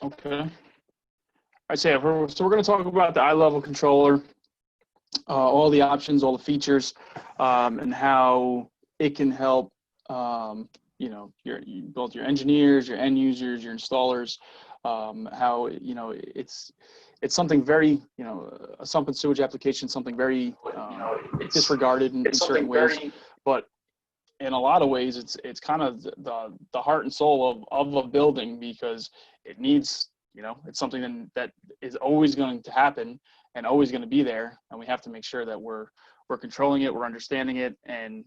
Okay. I'd say so we're going to talk about the eye level controller, all the options, all the features, and how it can help, you know, both your engineers, your end users, your installers, how, you know, it's something very, you know, a sump and sewage application, something very disregarded in certain ways, but in a lot of ways, it's kind of the heart and soul of a building, because it needs, you know, it's something that is always going to happen and always going to be there, and we have to make sure that we're controlling it, we're understanding it, and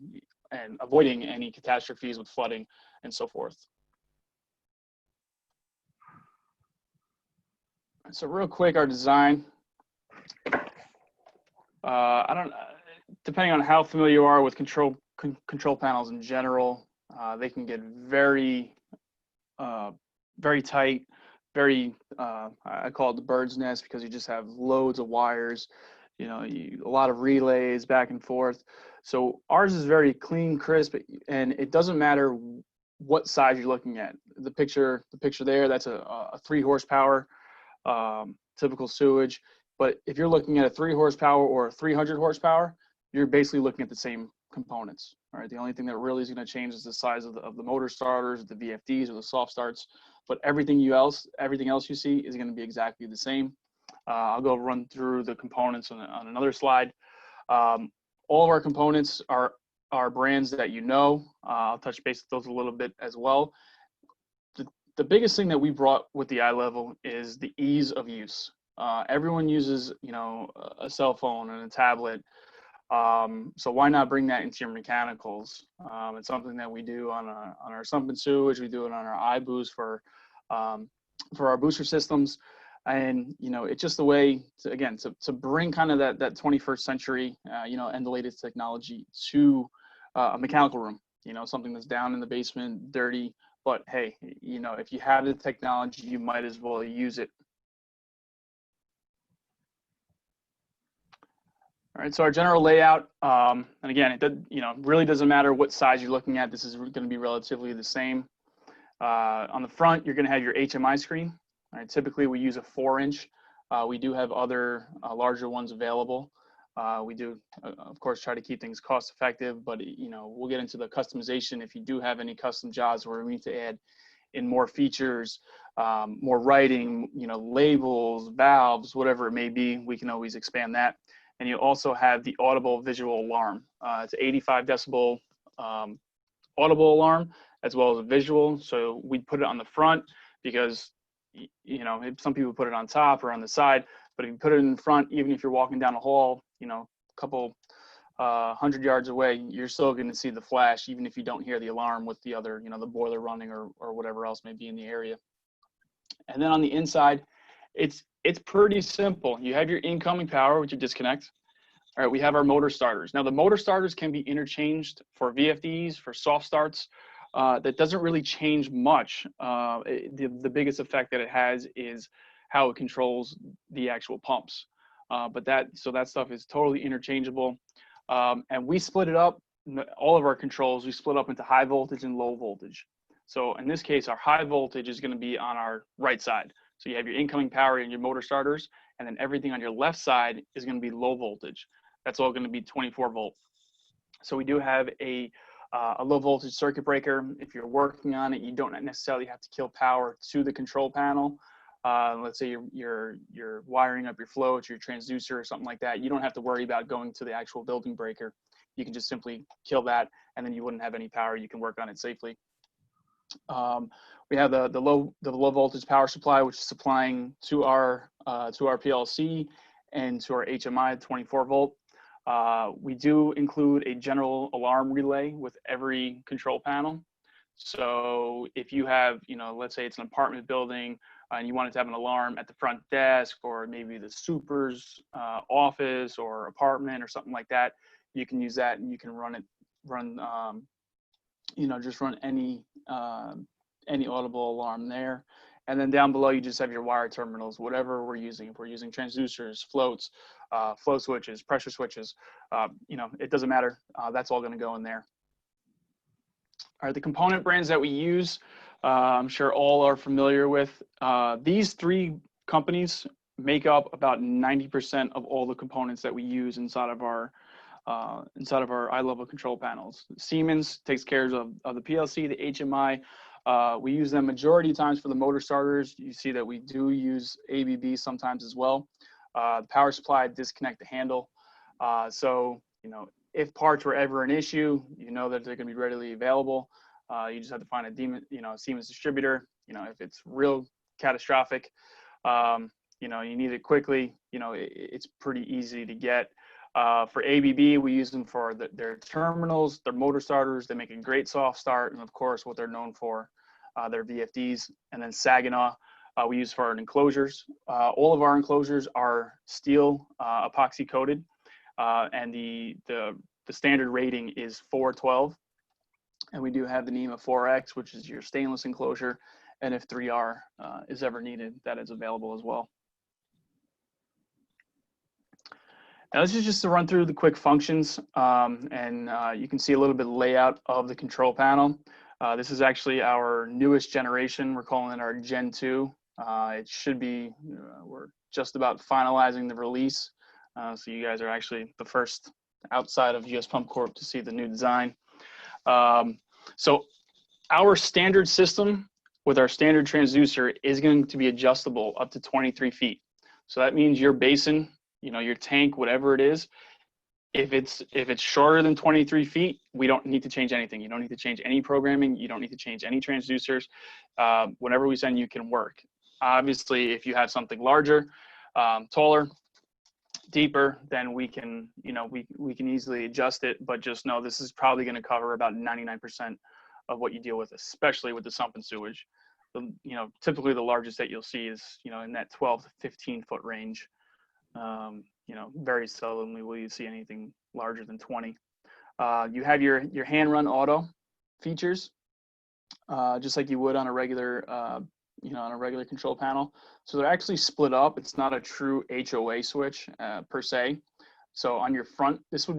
avoiding any catastrophes with flooding and so forth. So real quick, our design. Depending on how familiar you are with control panels in general, they can get very tight, very, I call it the bird's nest, because you just have loads of wires, you know, a lot of relays back and forth. So ours is very clean, crisp, and it doesn't matter what size you're looking at. The picture there, that's a 3 horsepower typical sewage. But if you're looking at a 3 horsepower or a 300 horsepower, you're basically looking at the same components. All right. The only thing that really is going to change is the size of the motor starters, the VFDs, or the soft starts. But everything else you see is going to be exactly the same. I'll go run through the components on another slide. All of our components are brands that you know. I'll touch base with those a little bit as well. The biggest thing that we brought with the eye level is the ease of use. Everyone uses, you know, a cell phone and a tablet. So why not bring that into your mechanicals? It's something that we do on our sump and sewage. We do it on our iBoost for our booster systems. And, you know, it's just a way to bring kind of that 21st century, you know, and the latest technology to a mechanical room, you know, something that's down in the basement, dirty, but hey, you know, if you have the technology, you might as well use it. All right, so our general layout, and again, you know, really doesn't matter what size you're looking at. This is going to be relatively the same. On the front, you're going to have your HMI screen. All right, typically we use a 4-inch. We do have other larger ones available. We do, of course, try to keep things cost effective, but you know, we'll get into the customization if you do have any custom jobs where we need to add in more features, more writing, you know, labels, valves, whatever it may be. We can always expand that. And you also have the audible visual alarm. It's an 85 decibel audible alarm as well as a visual. So we put it on the front because, you know, some people put it on top or on the side, but if you put it in front, even if you're walking down a hall, you know, a couple 100 yards away, you're still going to see the flash, even if you don't hear the alarm with the other, you know, the boiler running or whatever else may be in the area. And then on the inside, it's pretty simple. You have your incoming power, which you disconnect. All right, we have our motor starters. Now the motor starters can be interchanged for VFDs, for soft starts. That doesn't really change much. The biggest effect that it has is how it controls the actual pumps. So that stuff is totally interchangeable. And we split it up, all of our controls, we split up into high voltage and low voltage. So in this case, our high voltage is going to be on our right side. So you have your incoming power and your motor starters, and then everything on your left side is going to be low voltage. That's all going to be 24 volt. So we do have a low voltage circuit breaker. If you're working on it, you don't necessarily have to kill power to the control panel. Let's say you're wiring up your floats, your transducer or something like that. You don't have to worry about going to the actual building breaker. You can just simply kill that, and then you wouldn't have any power. You can work on it safely. We have the low voltage power supply, which is supplying to our PLC and to our HMI 24 volt. We do include a general alarm relay with every control panel. So if you have, you know, let's say it's an apartment building and you want it to have an alarm at the front desk, or maybe the super's office or apartment or something like that, you can use that and you can you know, just run any audible alarm there. And then down below, you just have your wire terminals, whatever we're using. If we're using transducers, floats, flow switches, pressure switches, you know, it doesn't matter. That's all going to go in there. All right, the component brands that we use, I'm sure all are familiar with. These three companies make up about 90% of all the components that we use inside of our eye-level control panels. Siemens takes care of the PLC, the HMI. We use them majority of times for the motor starters. You see that we do use ABB sometimes as well. The power supply, disconnect the handle. So, you know, if parts were ever an issue, you know that they're going to be readily available. You just have to find a Siemens distributor. You know, if it's real catastrophic, you know, you need it quickly, you know, it's pretty easy to get. For ABB, we use them for their terminals, their motor starters. They make a great soft start, and of course, what they're known for, their VFDs. And then Saginaw, we use for our enclosures. All of our enclosures are steel epoxy coated, and the standard rating is 412. And we do have the NEMA 4X, which is your stainless enclosure. And if 3R is ever needed, that is available as well. Now, this is just to run through the quick functions, and you can see a little bit of layout of the control panel. This is actually our newest generation. We're calling it our Gen 2. It should be, we're just about finalizing the release. So you guys are actually the first outside of US Pump Corp to see the new design. So our standard system with our standard transducer is going to be adjustable up to 23 feet. So that means your basin, you know, your tank, whatever it is, if it's shorter than 23 feet, we don't need to change anything. You don't need to change any programming. You don't need to change any transducers. Whenever we send you can work. Obviously, if you have something larger, taller, deeper, then we can, you know, we can easily adjust it, but just know this is probably going to cover about 99% of what you deal with, especially with the sump and sewage. You know, typically the largest that you'll see is, you know, in that 12 to 15 foot range. You know, very seldomly will you see anything larger than 20. You have your hand run auto features, just like you would on a regular, you know, on a regular control panel. So they're actually split up. It's not a true HOA switch per se. So on your front, this is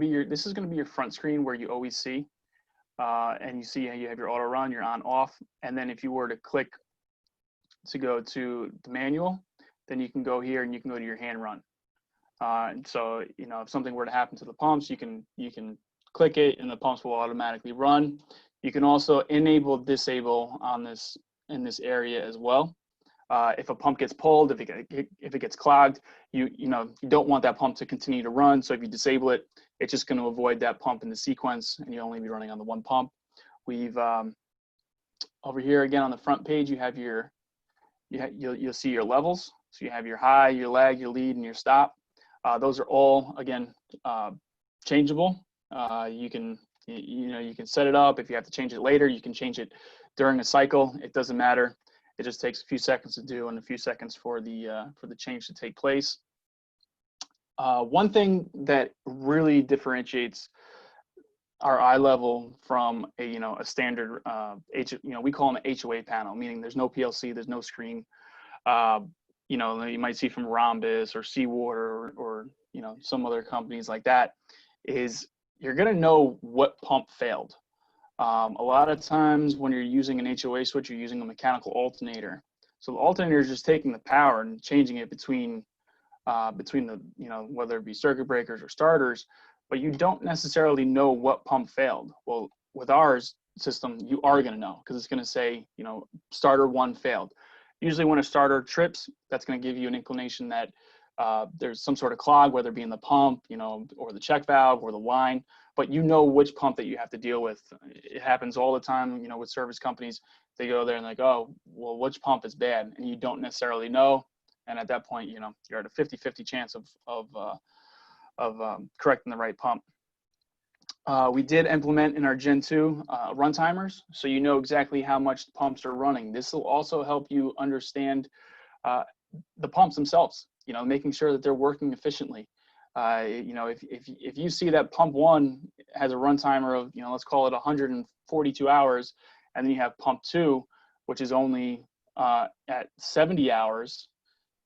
going to be your front screen where you always see, and you see how you have your auto run, your on off, and then if you were to click to go to the manual, then you can go here and you can go to your hand run. And so, you know, if something were to happen to the pumps, you can click it and the pumps will automatically run. You can also enable, disable on this in this area as well. If a pump gets pulled, if it gets clogged, you don't want that pump to continue to run. So if you disable it, it's just going to avoid that pump in the sequence, and you'll only be running on the one pump. We've over here again on the front page, you have you'll see your levels. So you have your high, your lag, your lead, and your stop. Those are all again changeable. You can set it up. If you have to change it later, you can change it during a cycle. It doesn't matter. It just takes a few seconds to do and a few seconds for the change to take place. One thing that really differentiates our eye level from a standard we call them an HOA panel, meaning there's no PLC, there's no screen. You might see from Rhombus or Seawater or some other companies like that, is you're going to know what pump failed. A lot of times when you're using an HOA switch, you're using a mechanical alternator. So the alternator is just taking the power and changing it between the, whether it be circuit breakers or starters, but you don't necessarily know what pump failed. Well, with ours system, you are going to know, because it's going to say, starter 1 failed. Usually when a starter trips, that's going to give you an inclination that there's some sort of clog, whether it be in the pump, or the check valve or the line, but you know which pump that you have to deal with. It happens all the time, with service companies. They go there and like, oh, well, which pump is bad? And you don't necessarily know. And at that point, you're at a 50-50 chance of correcting the right pump. We did implement in our Gen 2 run timers, so you know exactly how much the pumps are running. This will also help you understand the pumps themselves, making sure that they're working efficiently. If you see that pump 1 has a run timer of, let's call it 142 hours, and then you have pump 2, which is only at 70 hours,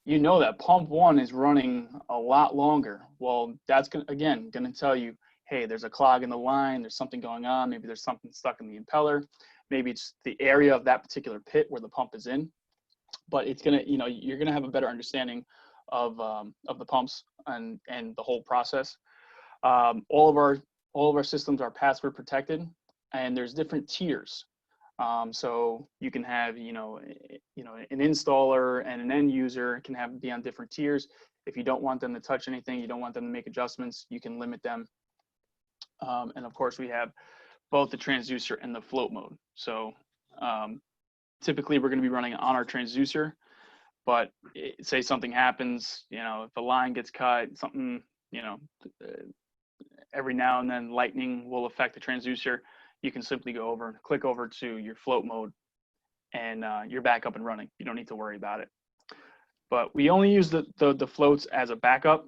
that pump 1 is running a lot longer. Well, that's going to tell you, hey, there's a clog in the line, there's something going on, maybe there's something stuck in the impeller, maybe it's the area of that particular pit where the pump is in, but it's gonna, you know, you're gonna have a better understanding of the pumps and the whole process. All of our systems are password protected, and there's different tiers. So you can have, you know, an installer and an end user can be on different tiers. If you don't want them to touch anything, you don't want them to make adjustments, you can limit them. And of course, we have both the transducer and the float mode. So typically, we're going to be running on our transducer, but say something happens, you know, if the line gets cut, something, you know, every now and then lightning will affect the transducer. You can simply go over and click over to your float mode, and you're back up and running. You don't need to worry about it. But we only use the floats as a backup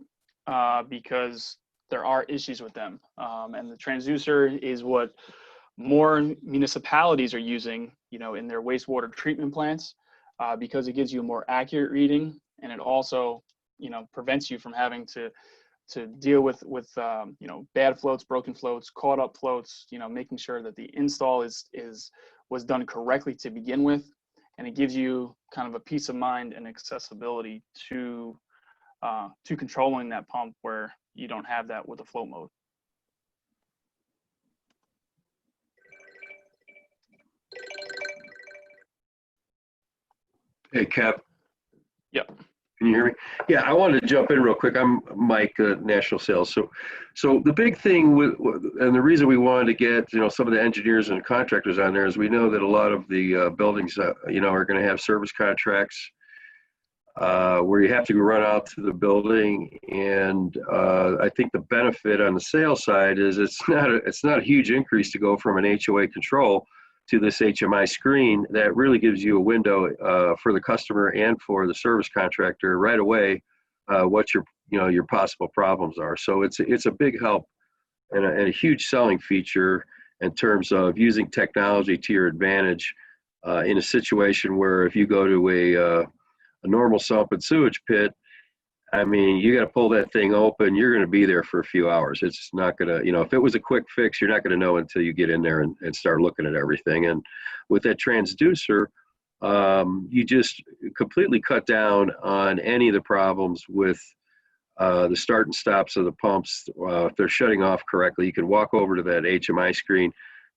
because there are issues with them. And the transducer is what more municipalities are using, you know, in their wastewater treatment plants because it gives you a more accurate reading, and it also, you know, prevents you from having to deal with you know, bad floats, broken floats, caught up floats, you know, making sure that the install was done correctly to begin with. And it gives you kind of a peace of mind and accessibility to controlling that pump where you don't have that with the float mode. Hey, Kev. Yep. Can you hear me? Yeah, I wanted to jump in real quick. I'm Mike, National Sales. So the big thing and the reason we wanted to get, you know, some of the engineers and contractors on there is we know that a lot of the buildings, you know, are going to have service contracts where you have to run out to the building. And I think the benefit on the sales side is it's not a huge increase to go from an HOA control to this HMI screen that really gives you a window for the customer and for the service contractor right away what your possible problems are. So it's a big help and a huge selling feature in terms of using technology to your advantage in a situation where if you go to a normal sump and sewage pit, I mean, you got to pull that thing open. You're going to be there for a few hours. It's not going to, you know, if it was a quick fix, you're not going to know until you get in there and start looking at everything. And with that transducer, you just completely cut down on any of the problems with the start and stops of the pumps. If they're shutting off correctly, you can walk over to that HMI screen,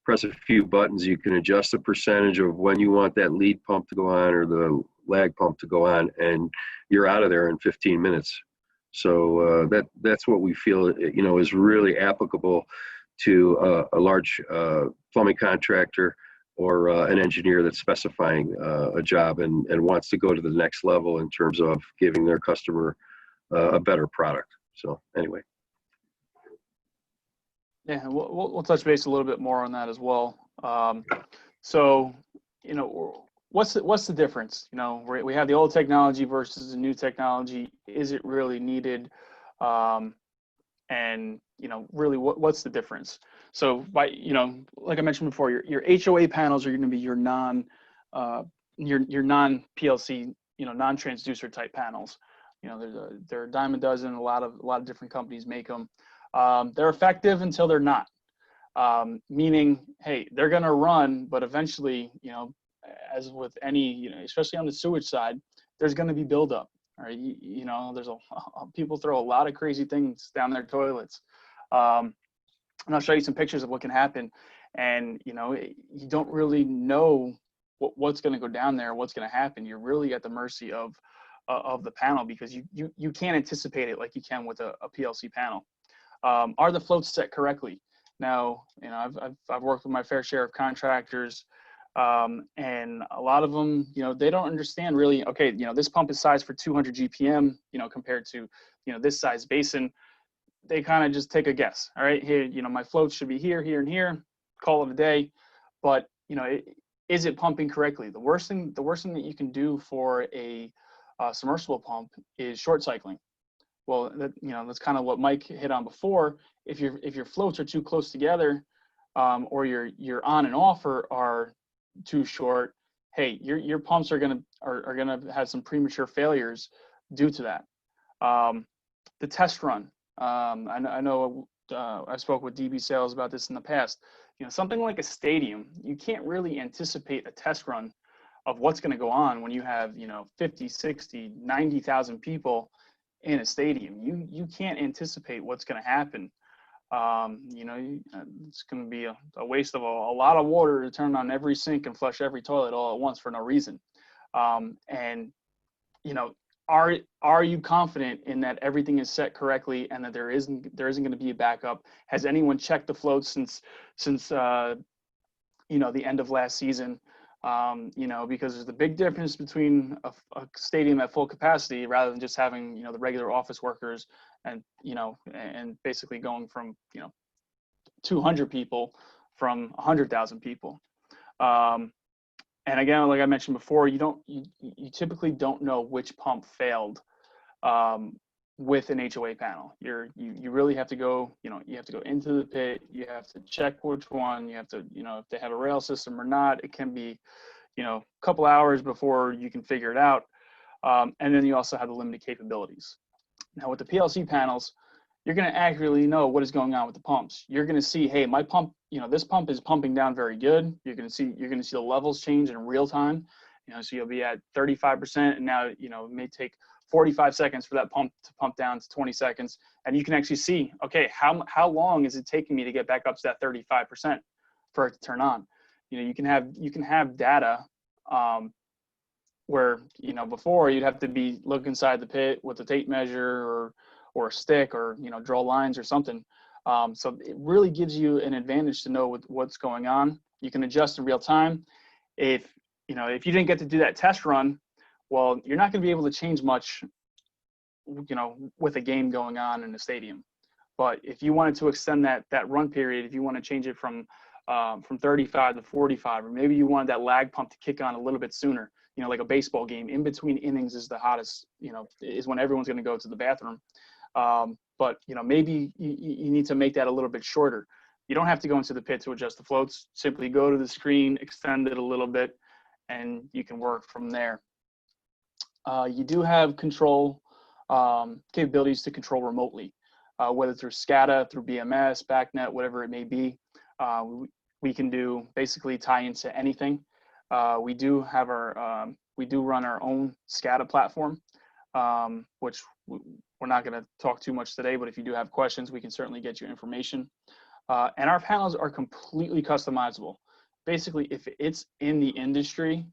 press a few buttons. You can adjust the percentage of when you want that lead pump to go on or the lag pump to go on, and you're out of there in 15 minutes. So that's what we feel, you know, is really applicable to a large plumbing contractor or an engineer that's specifying a job and wants to go to the next level in terms of giving their customer a better product. So anyway. Yeah, we'll touch base a little bit more on that as well. So, you know, what's the difference? You know, we have the old technology versus the new technology. Is it really needed? And you know, really, what's the difference? So, you know, like I mentioned before, your HOA panels are going to be your non PLC, you know, non-transducer type panels. You know, they're a dime a dozen. A lot of different companies make them. They're effective until they're not. Meaning, hey, they're going to run, but eventually, you know, as with any, you know, especially on the sewage side, there's going to be buildup. All right, you know, there's people throw a lot of crazy things down their toilets. And I'll show you some pictures of what can happen. And you know, you don't really know what's going to go down there, what's going to happen. You're really at the mercy of the panel because you can't anticipate it like you can with a PLC panel. Are the floats set correctly? Now, you know, I've worked with my fair share of contractors. And a lot of them, you know, they don't understand really, okay, you know, this pump is sized for 200 GPM, you know, compared to, you know, this size basin. They kind of just take a guess. All right, here, you know, my floats should be here, here, and here, call it a day. But, you know, is it pumping correctly? The worst thing that you can do for a submersible pump is short cycling. Well, you know, that's kind of what Mike hit on before. If your floats are too close together, or your on and off are too short, hey, your pumps are gonna have some premature failures due to that. The test run, I know I spoke with DB Sales about this in the past. something like a stadium, you can't really anticipate a test run of what's going to go on when you have 50, 60, 90,000 people in a stadium. You can't anticipate what's going to happen. It's going to be a waste of a lot of water to turn on every sink and flush every toilet all at once for no reason. And are you confident in that everything is set correctly and that there isn't going to be a backup? Has anyone checked the floats since the end of last season? Because there's a big difference between a stadium at full capacity rather than just having the regular office workers and basically going from 200 people from 100,000 people. And again, like I mentioned before, you typically don't know which pump failed with an HOA panel. You really have to go, you have to go into the pit, you have to check which one, you have to, if they have a rail system or not. It can be, a couple hours before you can figure it out. And then you also have the limited capabilities. Now with the PLC panels, you're going to accurately know what is going on with the pumps. You're going to see, hey, my pump, this pump is pumping down very good. You're going to see the levels change in real time. So you'll be at 35%, and now it may take 45 seconds for that pump to pump down to 20 seconds, and you can actually see, okay, how long is it taking me to get back up to that 35% for it to turn on? You can have data where before you'd have to look inside the pit with a tape measure or a stick or draw lines or something. So it really gives you an advantage to know what's going on. You can adjust in real time. If you didn't get to do that test run, well, you're not going to be able to change much with a game going on in the stadium. But if you wanted to extend that run period, if you want to change it from 35 to 45, or maybe you wanted that lag pump to kick on a little bit sooner, like a baseball game, in between innings is the hottest, is when everyone's going to go to the bathroom. But maybe you need to make that a little bit shorter. You don't have to go into the pit to adjust the floats. Simply go to the screen, extend it a little bit, and you can work from there. You do have control capabilities to control remotely, whether through SCADA, through BMS, BACnet, whatever it may be. We can basically tie into anything. We do run our own SCADA platform, which we're not going to talk too much today, but if you do have questions, we can certainly get you information. And our panels are completely customizable. Basically, if it's in the industry,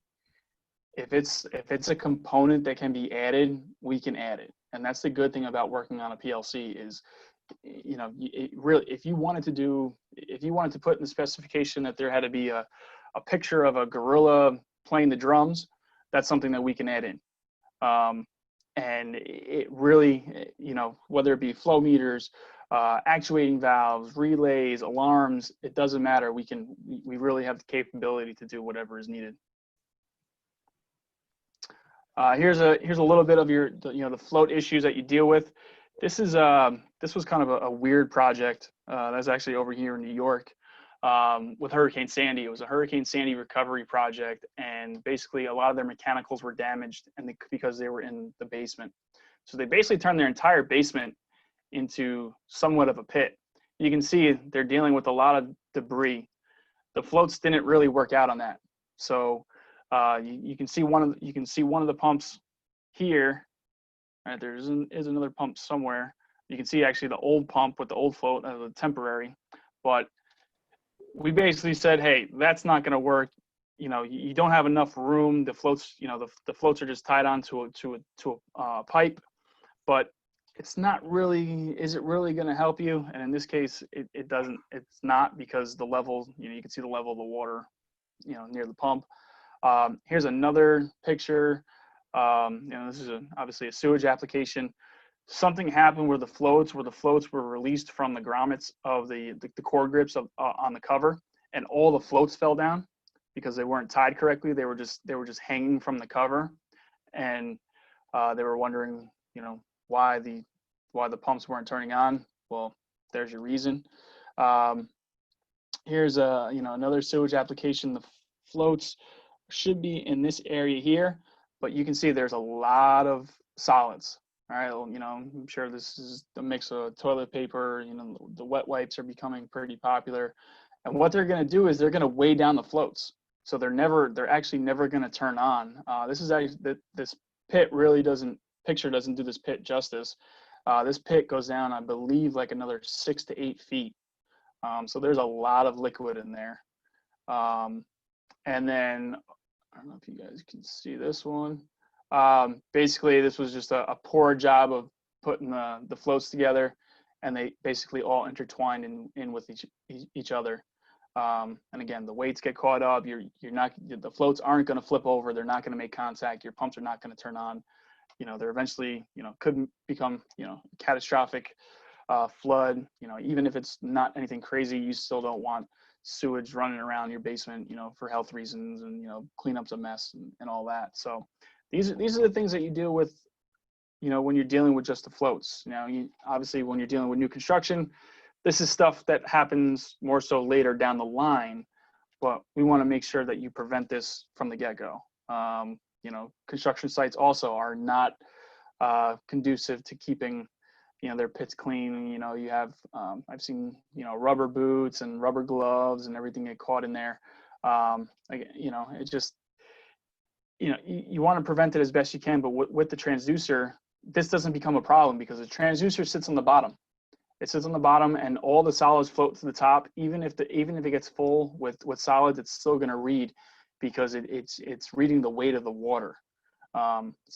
if it's a component that can be added, we can add it. And that's the good thing about working on a PLC is, if you wanted to put in the specification that there had to be a picture of a gorilla playing the drums, that's something that we can add in. And it really, whether it be flow meters, actuating valves, relays, alarms, it doesn't matter. We really have the capability to do whatever is needed. Here's a little bit of the float issues that you deal with. This was kind of a weird project. That's actually over here in New York with Hurricane Sandy. It was a Hurricane Sandy recovery project, and basically a lot of their mechanicals were damaged because they were in the basement. So they basically turned their entire basement into somewhat of a pit. You can see they're dealing with a lot of debris. The floats didn't really work out on that. So you can see one of the pumps here. Right, there is another pump somewhere. You can see actually the old pump with the old float, the temporary. But we basically said, hey, that's not going to work. You don't have enough room. The floats, the floats are just tied onto a pipe. But it's not really. Is it really going to help you? And in this case, it doesn't. It's not, because the level. You can see the level of the water, near the pump. Here's another picture. This is obviously a sewage application. Something happened where the floats were released from the grommets of the core grips on the cover, and all the floats fell down because they weren't tied correctly. They were just hanging from the cover, and they were wondering, why the pumps weren't turning on. Well, there's your reason. Here's another sewage application. The floats should be in this area here, but you can see there's a lot of solids. All right, I'm sure this is a mix of toilet paper. The wet wipes are becoming pretty popular, And what they're going to do is they're going to weigh down the floats. So they're actually never going to turn on. This is actually, this pit really picture doesn't do this pit justice. This pit goes down, I believe, like another 6 to 8 feet. So there's a lot of liquid in there. And then, I don't know if you guys can see this one. Basically, this was just a poor job of putting the floats together, and they basically all intertwined in with each other. And again, the weights get caught up. The floats aren't going to flip over. They're not going to make contact. Your pumps are not going to turn on. They're eventually, could become, catastrophic flood. Even if it's not anything crazy, you still don't want sewage running around your basement, for health reasons, and, clean up's a mess and all that. So these are the things that you deal with, when you're dealing with just the floats. Obviously when you're dealing with new construction, this is stuff that happens more so later down the line, but we want to make sure that you prevent this from the get-go. Construction sites also are not conducive to keeping, their pits clean. You have, I've seen, rubber boots and rubber gloves and everything get caught in there. It just, you want to prevent it as best you can, but with the transducer, this doesn't become a problem because the transducer sits on the bottom. It sits on the bottom, and all the solids float to the top. Even if it gets full with solids, it's still going to read because it's reading the weight of the water.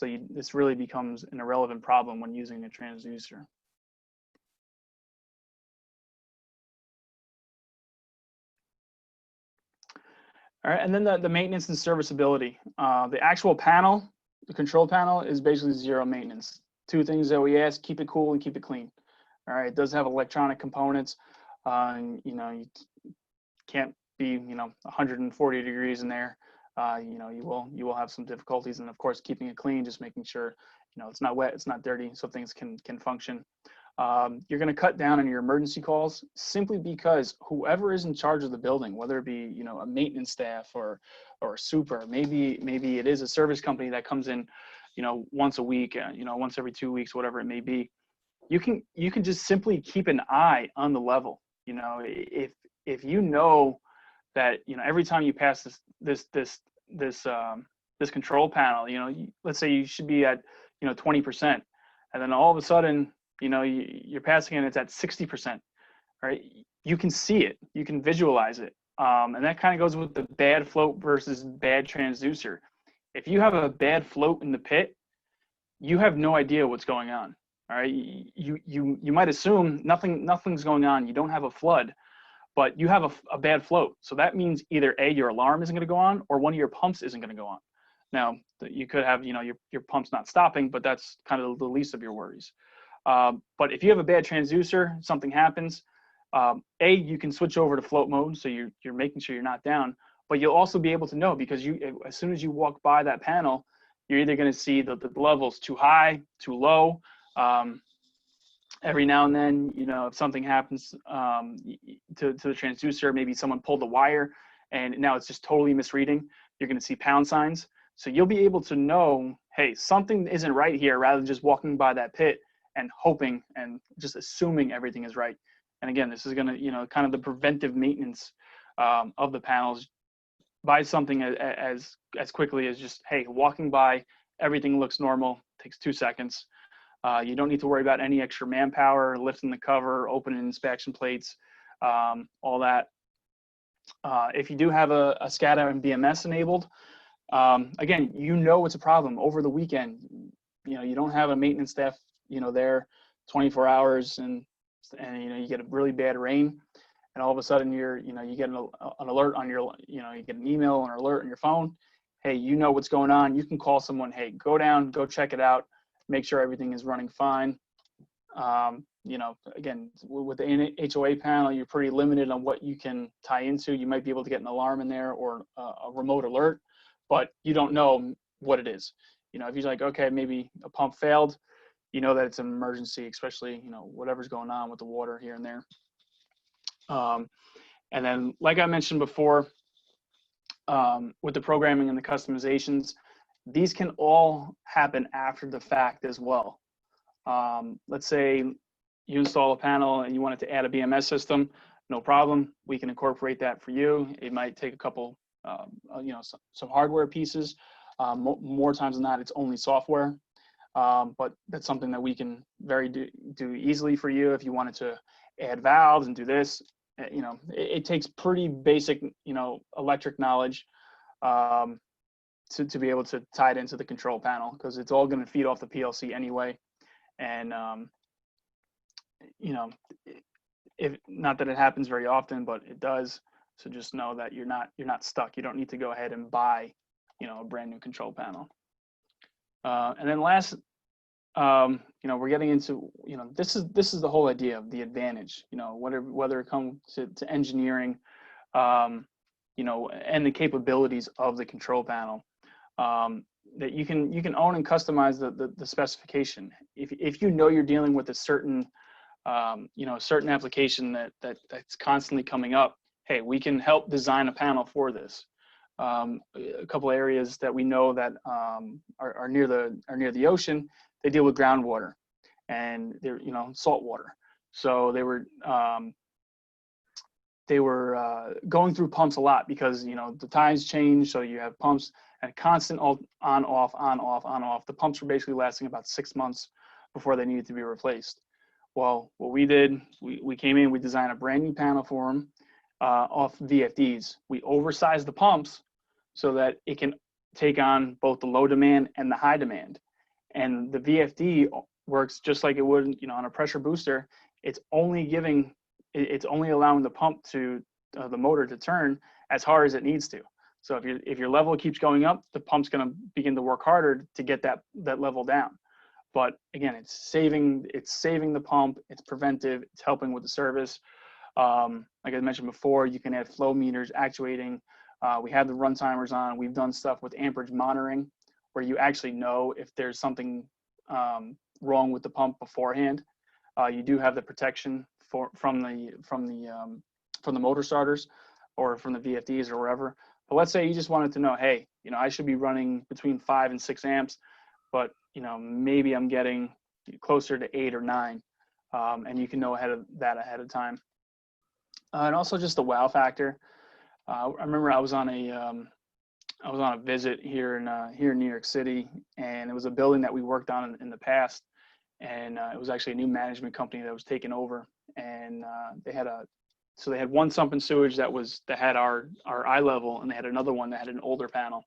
This really becomes an irrelevant problem when using a transducer. All right, and then the maintenance and serviceability. The actual panel, the control panel, is basically zero maintenance. Two things that we ask: keep it cool and keep it clean. All right, it does have electronic components. You can't be 140 degrees in there. You will have some difficulties, and of course keeping it clean, just making sure it's not wet, it's not dirty, so things can function. You're going to cut down on your emergency calls simply because whoever is in charge of the building, whether it be a maintenance staff or a super, maybe it is a service company that comes in once a week, once every 2 weeks, whatever it may be. You can just simply keep an eye on the level. If you know that every time you pass this control panel, let's say you should be at 20%, and then all of a sudden you're passing and it's at 60%, right? You can see it, you can visualize it, and that kind of goes with the bad float versus bad transducer. If you have a bad float in the pit, you have no idea what's going on. All right, you might assume nothing's going on. You don't have a flood, but you have a bad float. So that means either A, your alarm isn't going to go on, or one of your pumps isn't going to go on. Now, you could have your pump's not stopping, but that's kind of the least of your worries. But if you have a bad transducer, something happens. A, you can switch over to float mode, so you're making sure you're not down. But you'll also be able to know, because as soon as you walk by that panel, you're either going to see the levels too high, too low. Every now and then, if something happens to the transducer, maybe someone pulled the wire and now it's just totally misreading, you're going to see pound signs. So you'll be able to know, hey, something isn't right here, rather than just walking by that pit and hoping and just assuming everything is right. And again, this is going to, kind of the preventive maintenance of the panels. Buy something as quickly as just, hey, walking by, everything looks normal, takes 2 seconds. You don't need to worry about any extra manpower, lifting the cover, opening inspection plates, all that. If you do have a SCADA and BMS enabled, again, it's a problem over the weekend. You don't have a maintenance staff, there 24 hours, and you get a really bad rain, and all of a sudden you get an alert on your, you get an email or an alert on your phone. Hey, what's going on. You can call someone. Hey, go down, go check it out. Make sure everything is running fine. Again, with the HOA panel, you're pretty limited on what you can tie into. You might be able to get an alarm in there or a remote alert, but you don't know what it is. If you're like, okay, maybe a pump failed, that it's an emergency, especially, whatever's going on with the water here and there. And then, like I mentioned before, with the programming and the customizations, these can all happen after the fact as well. Let's say you install a panel and you wanted to add a BMS system. no problem. We can incorporate that for you. It might take a couple, some hardware pieces. More times than not, it's only software. But that's something that we can do easily for you. If you wanted to add valves and do this, it takes pretty basic, electric knowledge to be able to tie it into the control panel, because it's all going to feed off the PLC anyway. And, if not that it happens very often, but it does. So just know that you're not stuck. You don't need to go ahead and buy, a brand new control panel. And then last, we're getting into, this is the whole idea of the advantage, whether it comes to engineering, and the capabilities of the control panel, that you can own and customize the specification. If you're dealing with a certain, certain application that's constantly coming up, hey, we can help design a panel for this. A couple areas that we know that are near the ocean, they deal with groundwater and they're salt water. So they were going through pumps a lot because the tides change, so you have pumps and constant on off. The pumps were basically lasting about 6 months before they needed to be replaced. Well, what we did, we came in, we designed a brand new panel for them off VFDs. We oversized the pumps so that it can take on both the low demand and the high demand. And the VFD works just like it would, on a pressure booster. It's only allowing the pump to the motor to turn as hard as it needs to. So if your level keeps going up, the pump's going to begin to work harder to get that level down. But again, it's saving the pump. It's preventive. It's helping with the service. Like I mentioned before, you can add flow meters, actuating. We have the run timers on. We've done stuff with amperage monitoring, where you actually know if there's something wrong with the pump beforehand. You do have the protection from the motor starters or from the VFDs or wherever. But let's say you just wanted to know, hey, I should be running between 5 and 6 amps, but maybe I'm getting closer to 8 or 9, and you can know ahead of time. And also just the wow factor. I remember I was on a visit here in New York City, and it was a building that we worked on in the past, and it was actually a new management company that was taken over, and they had one Sump Sewage that had our eye level, and they had another one that had an older panel.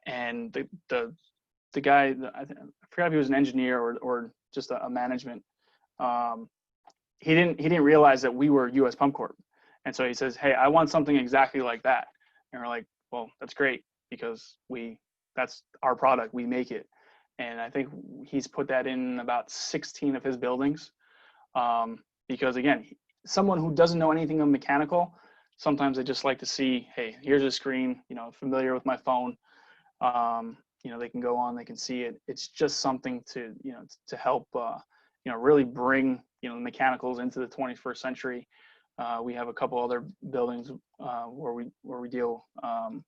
And the guy, I forgot if he was an engineer or just a management, he didn't realize that we were US Pump Corp. And so he says, hey, I want something exactly like that. And we're like, well, that's great, because that's our product, we make it. And I think he's put that in about 16 of his buildings. Because again, someone who doesn't know anything of mechanical, sometimes they just like to see, hey, here's a screen, familiar with my phone. They can go on, they can see it. It's just something to help, really bring, the mechanicals into the 21st century. We have a couple other buildings where we deal,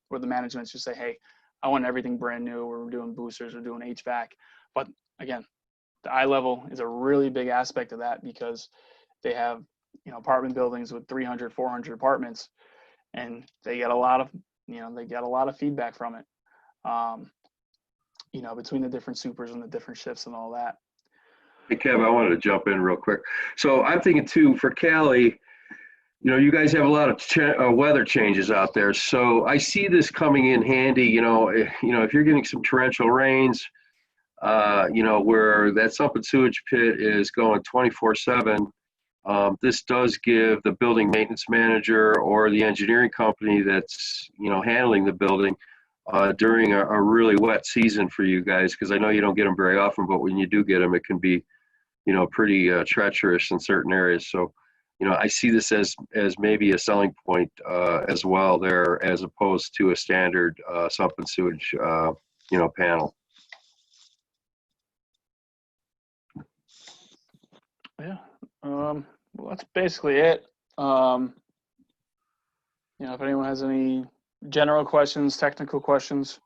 where the managements just say, hey, I want everything brand new. We're doing boosters, we're doing HVAC. But again, the eye level is a really big aspect of that, because they have, apartment buildings with 300, 400 apartments, and they get a lot of feedback from it. Between the different supers and the different shifts and all that. Hey, Kev, I wanted to jump in real quick. So I'm thinking too, for Cali, you guys have a lot of weather changes out there. So I see this coming in handy, if you're getting some torrential rains, where that Sump Sewage pit is going 24/7. This does give the building maintenance manager or the engineering company that's, handling the building during a really wet season for you guys, because I know you don't get them very often, but when you do get them, it can be, pretty treacherous in certain areas. So, I see this as maybe a selling point as well there, as opposed to a standard Sump Sewage, panel. Yeah. Well, that's basically it. If anyone has any general questions, technical questions.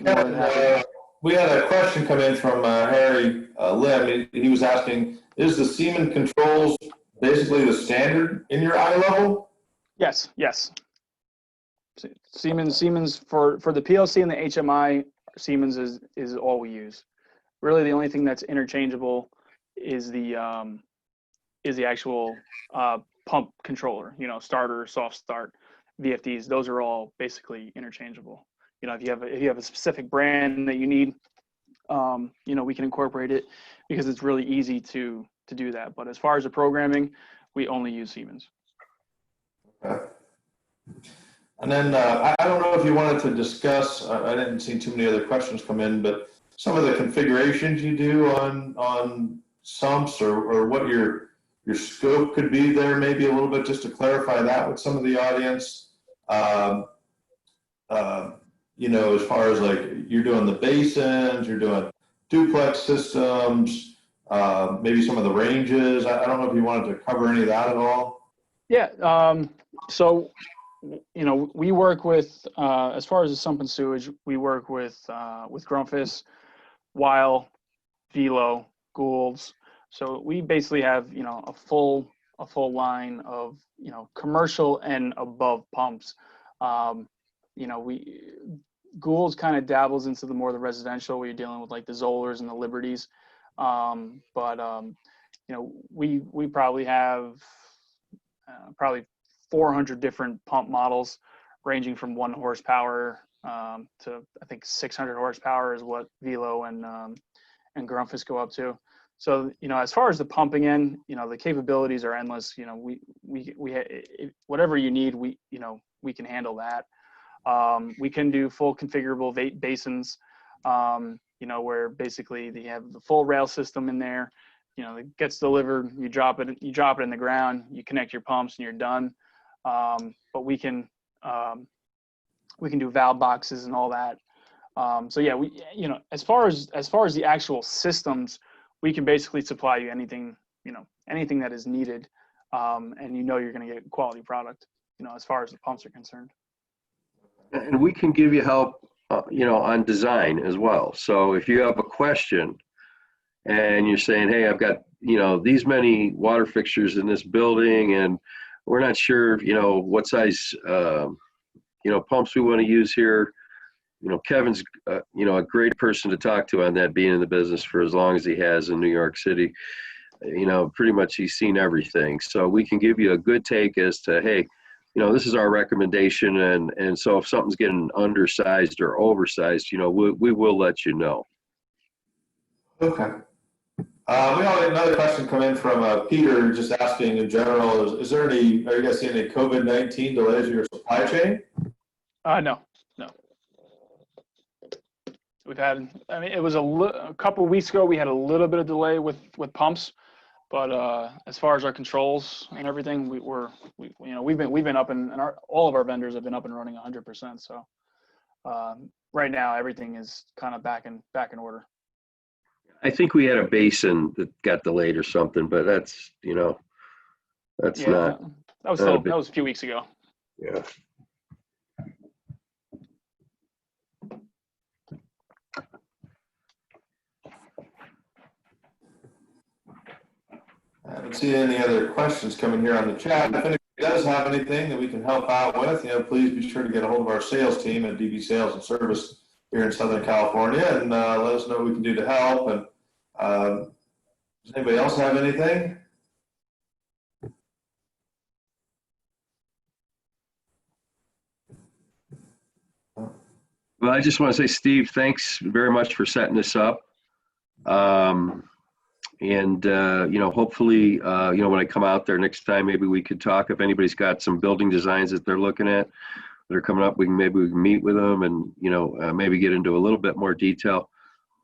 Kevin, we had a question come in from Harry Lim. He was asking, is the Seaman Controls basically the standard in your eye level? Yes, yes. Siemens for the PLC and the HMI, Siemens is all we use. Really, the only thing that's interchangeable is the actual pump controller. You know, starter, soft start, VFDs. Those are all basically interchangeable. You know, if you have a specific brand that you need, you know, we can incorporate it because it's really easy to do that. But as far as the programming, we only use Siemens. Okay. And then I don't know if you wanted to discuss, I didn't see too many other questions come in, but some of the configurations you do on sumps or what your scope could be there, maybe a little bit, just to clarify that with some of the audience. You know, as far as like you're doing the basins, you're doing duplex systems, maybe some of the ranges. I don't know if you wanted to cover any of that at all. Yeah. So, you know, we work with, as far as the sump and sewage, we work with Grumfus, Weil, Velo, Goulds. So we basically have, you know, a full line of, you know, commercial and above pumps. You know, Goulds kind of dabbles into the residential where you're dealing with like the Zollers and the Liberties. You know, we probably have probably 400 different pump models ranging from 1 horsepower to I think 600 horsepower is what Velo and Grumfus go up to. So, you know, as far as the pumping end, you know, the capabilities are endless. You know, we whatever you need, you know, we can handle that. We can do full configurable basins, you know, where basically they have the full rail system in there. You know, it gets delivered, you drop it in the ground, you connect your pumps and you're done. But we can do valve boxes and all that. So yeah, you know, as far as the actual systems, we can basically supply you anything, you know, anything that is needed. And you know, you're going to get a quality product, you know, as far as the pumps are concerned. And we can give you help, you know, on design as well. So if you have a question and you're saying, hey, I've got, you know, these many water fixtures in this building and we're not sure, you know, what size, you know, pumps we want to use here. You know, Kevin's, you know, a great person to talk to on that, being in the business for as long as he has in New York City. You know, pretty much he's seen everything. So we can give you a good take as to, hey, you know, this is our recommendation. And so if something's getting undersized or oversized, you know, we will let you know. Okay. We all had another question come in from Peter, just asking in general, are you guys seeing any COVID-19 delays in your supply chain? No. We've had, I mean, it was a couple of weeks ago, we had a little bit of delay with pumps, but as far as our controls and everything, you know, we've been up and all of our vendors have been up and running 100%. So right now everything is kind of back in order. I think we had a basin that got delayed or something, but that's, you know, that's not. That was a few weeks ago. Yeah. I haven't seen any other questions coming here on the chat. If anybody does have anything that we can help out with, you know, please be sure to get a hold of our sales team at DB Sales and Service here in Southern California and let us know what we can do to help. And does anybody else have anything? Well, I just want to say, Steve, thanks very much for setting this up. You know, hopefully, you know, when I come out there next time, maybe we could talk. If anybody's got some building designs that they're looking at that are coming up, maybe we can meet with them and, you know, maybe get into a little bit more detail.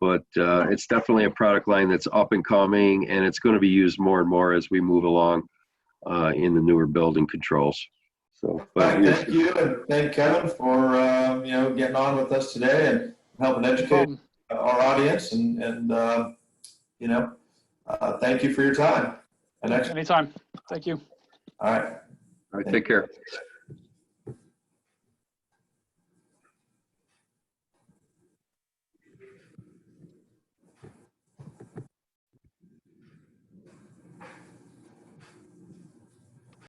But it's definitely a product line that's up and coming, and it's going to be used more and more as we move along in the newer building controls. So, but Thank you, and thank Kevin for you know, getting on with us today and helping educate our audience. And you know, thank you for your time. Anytime. Thank you. All right. All right, take care.